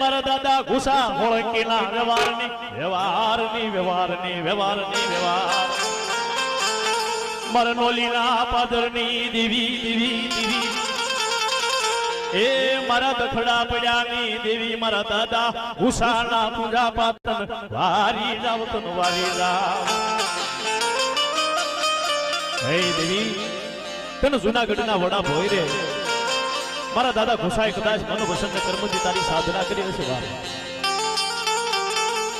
મારા દાદા ઘુસા હોળકીના વ્યવહાર મારા નોલીના પાદરની દેવી એ મારા દખડા પડ્યાની દેવી મારા દાદા ઘુસાના પૂજા પાતન વારી રામ હે દેવી તને જૂનાગઢના વડા ભોય રે મારા દાદા ઘુસાએ કદાચ મન વસંત કર્મથી તારી સાધના કરી હશે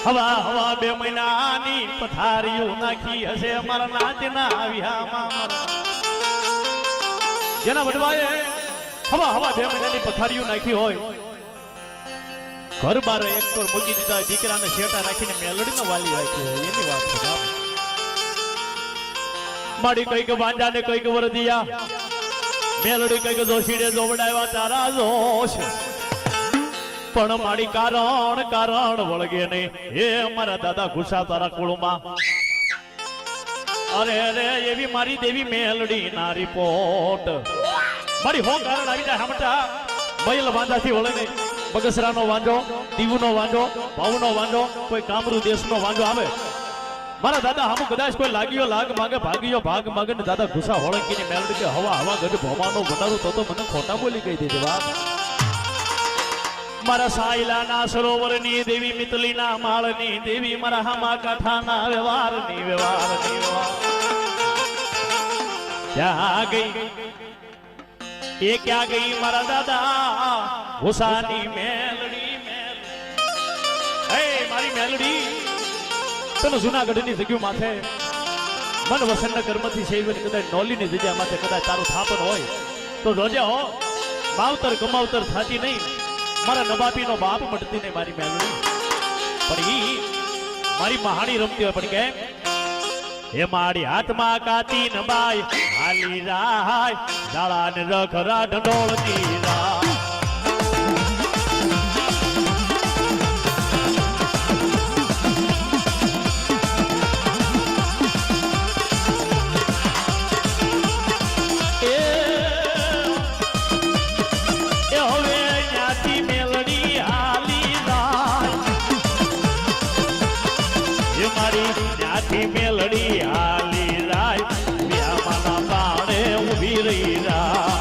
હવા હવા 2 મહિનાની પથારીઓ નાખી હશે મારા નાચના આવ્યામાં જેના વડવાએ હવા 2 મહિનાની પથારીઓ નાખી હોય ઘર બાર એક પર મૂકી દીધા દીકરાને શેટા રાખીને મેલડીનો વાલી રાખ્યો હોય એની વાત છે માડી કઈક વાંજાને કઈક વરદિયા મેલડી કઈક જોશીડે જોવડાવ્યા તારા જોશ પણ માડી કારણ વળગે નહીં હે મારા દાદા ઘુસા તારા કુળમાં અરે એવી મારી દેવી મેલડી ના રિપોર્ટ મારી હો કારણ આવી જાય હમટા મયલ વાંધાથી વળે નહીં બગસરાનો વાંજો દીવનો વાંજો ભાવનો વાંજો કોઈ કામરૂ દેશનો વાંજો આવે મારા દાદા હમુ કદાચ કોઈ લાગ્યો લાગ માગે ભાગ્યો ભાગ માગે ને દાદા ઘુસા હોળંકીની મેલડી કે હવા ગઢ ભોમાનો વટારું તો મને ખોટા બોલી કહી દીધી વાત મારા સાયલાના સરોવરની દેવી મિતલીના માળની દેવી મારા હામા કાંઠાના વ્યવહારની ક્યાં ગઈ એ ક્યાં ગઈ મારા દાદા ઘુસાની મેલડી હે મારી મેલડી તને જૂનાગઢની જગ્યા માથે મન વસંત કર્મથી સેવની કદાચ નોલીની જગ્યા માથે કદાચ તારું થાપન હોય તો જોજે હો માવતર ગમાવતર થાતી નહીં મારા નવાબીનો બાપ મટતી નહીં મારી મેલડી પણ ઈ મારી મહાણી રમતી હોય પણ કેમ હે મારી હાથમાં કાતી ન બાય હાલી રાય દાળાને રખરા ઢંઢોળતી રાય મેલડી હાલી રાય વ્યામાના પાણે ઉભી રહી રાય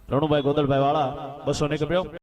રણુભાઈ ગોદલભાઈ વાળા 200 ને કપ્યો